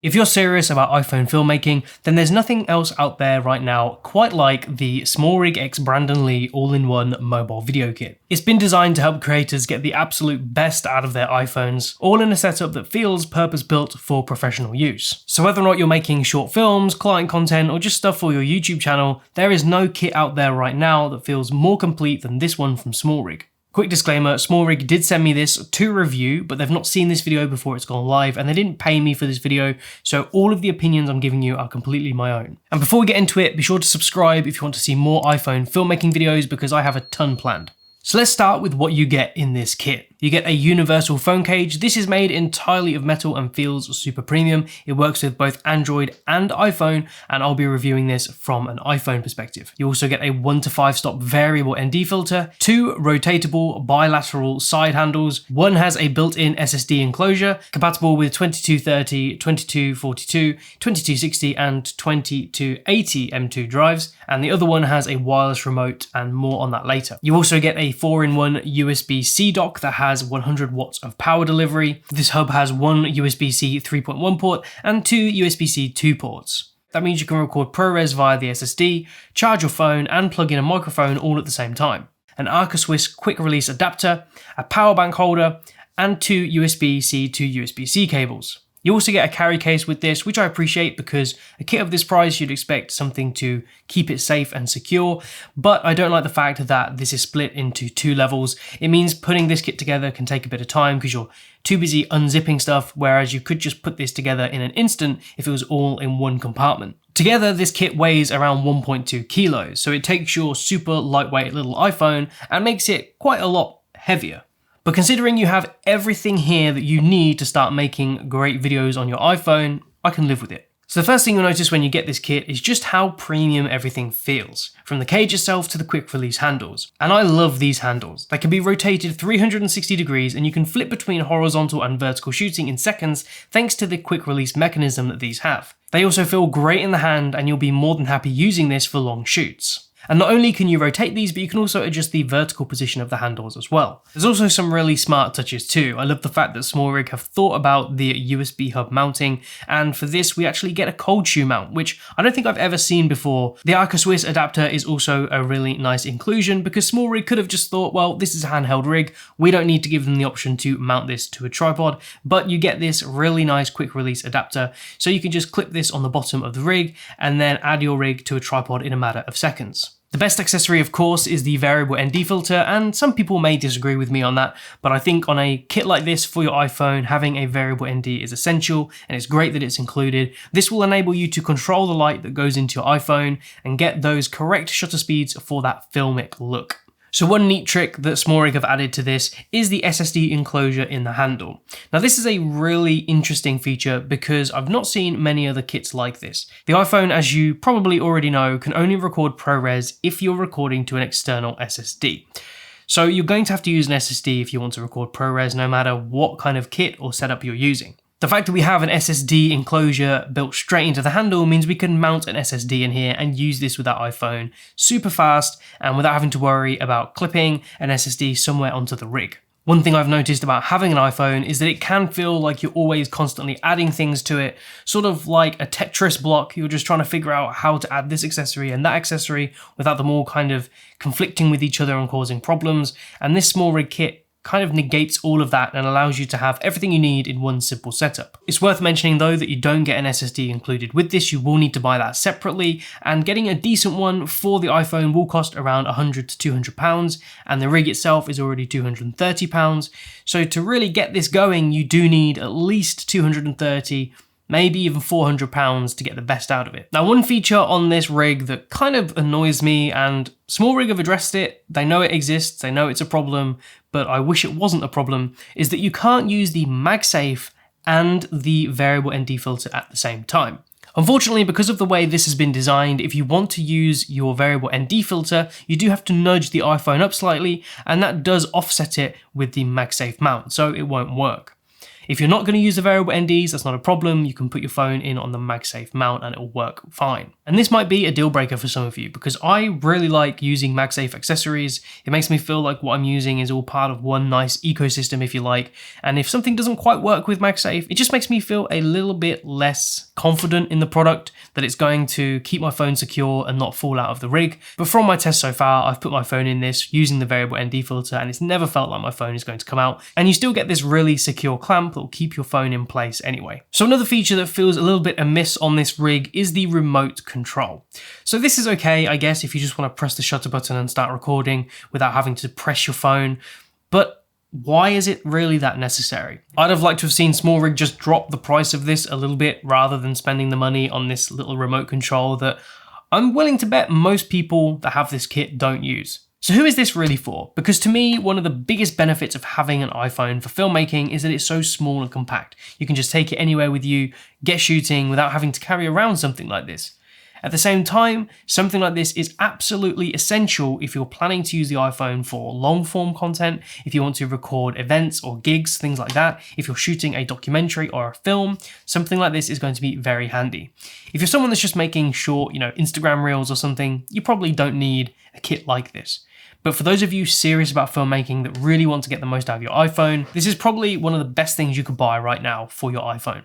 If you're serious about iPhone filmmaking, then there's nothing else out there right now quite like the SmallRig X Brandon Lee all-in-one mobile video kit. It's been designed to help creators get the absolute best out of their iPhones, all in a setup that feels purpose-built for professional use. So whether or not you're making short films, client content, or just stuff for your YouTube channel, there is no kit out there right now that feels more complete than this one from SmallRig. Quick disclaimer, SmallRig did send me this to review, but they've not seen this video before it's gone live, and they didn't pay me for this video, so all of the opinions I'm giving you are completely my own. And before we get into it, be sure to subscribe if you want to see more iPhone filmmaking videos, because I have a ton planned. So let's start with what you get in this kit. You get a universal phone cage. This is made entirely of metal and feels super premium. It works with both Android and iPhone, and I'll be reviewing this from an iPhone perspective. You also get a 1 to 5 stop variable ND filter, 2 rotatable bilateral side handles. One has a built-in SSD enclosure, compatible with 2230, 2242, 2260, and 2280 M2 drives, and the other one has a wireless remote, and more on that later. You also get a 4-in-1 USB-C dock that has 100 watts of power delivery. This hub has one USB-C 3.1 port and 2 USB-C 2 ports. That means you can record ProRes via the SSD, charge your phone, and plug in a microphone all at the same time. An Swiss quick release adapter, a power bank holder, and 2 USB-C to USB-C cables. You also get a carry case with this, which I appreciate because a kit of this price you'd expect something to keep it safe and secure, but I don't like the fact that this is split into 2 levels. It means putting this kit together can take a bit of time because you're too busy unzipping stuff, whereas you could just put this together in an instant if it was all in one compartment. Together, this kit weighs around 1.2 kilos, so it takes your super lightweight little iPhone and makes it quite a lot heavier. But considering you have everything here that you need to start making great videos on your iPhone, I can live with it. So the first thing you'll notice when you get this kit is just how premium everything feels, from the cage itself to the quick release handles. And I love these handles. They can be rotated 360 degrees and you can flip between horizontal and vertical shooting in seconds thanks to the quick release mechanism that these have. They also feel great in the hand and you'll be more than happy using this for long shoots. And not only can you rotate these, but you can also adjust the vertical position of the handles as well. There's also some really smart touches too. I love the fact that SmallRig have thought about the USB hub mounting, and for this we actually get a cold shoe mount, which I don't think I've ever seen before. The Swiss adapter is also a really nice inclusion because SmallRig could have just thought, well, this is a handheld rig, we don't need to give them the option to mount this to a tripod, but you get this really nice quick release adapter, so you can just clip this on the bottom of the rig and then add your rig to a tripod in a matter of seconds. The best accessory, of course, is the variable ND filter, and some people may disagree with me on that, but I think on a kit like this for your iPhone, having a variable ND is essential, and it's great that it's included. This will enable you to control the light that goes into your iPhone and get those correct shutter speeds for that filmic look. So one neat trick that SmallRig have added to this is the SSD enclosure in the handle. Now this is a really interesting feature because I've not seen many other kits like this. The iPhone, as you probably already know, can only record ProRes if you're recording to an external SSD. So you're going to have to use an SSD if you want to record ProRes, no matter what kind of kit or setup you're using. The fact that we have an SSD enclosure built straight into the handle means we can mount an SSD in here and use this with our iPhone super fast and without having to worry about clipping an SSD somewhere onto the rig. One thing I've noticed about having an iPhone is that it can feel like you're always constantly adding things to it, sort of like a Tetris block. You're just trying to figure out how to add this accessory and that accessory without them all kind of conflicting with each other and causing problems. And this SmallRig kit kind of negates all of that and allows you to have everything you need in one simple setup. It's worth mentioning though that you don't get an SSD included with this, you will need to buy that separately, and getting a decent one for the iPhone will cost around £100 to £200, and the rig itself is already £230, so to really get this going you do need at least £230, maybe even £400 to get the best out of it. Now one feature on this rig that kind of annoys me, and SmallRig have addressed it, they know it exists, they know it's a problem, but I wish it wasn't a problem, is that you can't use the MagSafe and the variable ND filter at the same time. Unfortunately, because of the way this has been designed, if you want to use your variable ND filter, you do have to nudge the iPhone up slightly, and that does offset it with the MagSafe mount, so it won't work. If you're not going to use the variable NDs, that's not a problem. You can put your phone in on the MagSafe mount and it'll work fine. And this might be a deal breaker for some of you because I really like using MagSafe accessories. It makes me feel like what I'm using is all part of one nice ecosystem, if you like. And if something doesn't quite work with MagSafe, it just makes me feel a little bit less confident in the product, that it's going to keep my phone secure and not fall out of the rig. But from my test so far, I've put my phone in this using the variable ND filter and it's never felt like my phone is going to come out. And you still get this really secure clamp that will keep your phone in place anyway. So another feature that feels a little bit amiss on this rig is the remote control. So this is okay, I guess, if you just want to press the shutter button and start recording without having to press your phone. But why is it really that necessary? I'd have liked to have seen SmallRig just drop the price of this a little bit rather than spending the money on this little remote control that I'm willing to bet most people that have this kit don't use. So who is this really for? Because to me, one of the biggest benefits of having an iPhone for filmmaking is that it's so small and compact. You can just take it anywhere with you, get shooting without having to carry around something like this. At the same time, something like this is absolutely essential if you're planning to use the iPhone for long form content, if you want to record events or gigs, things like that. If you're shooting a documentary or a film, something like this is going to be very handy. If you're someone that's just making short, Instagram reels or something, you probably don't need a kit like this. But for those of you serious about filmmaking that really want to get the most out of your iPhone, this is probably one of the best things you could buy right now for your iPhone.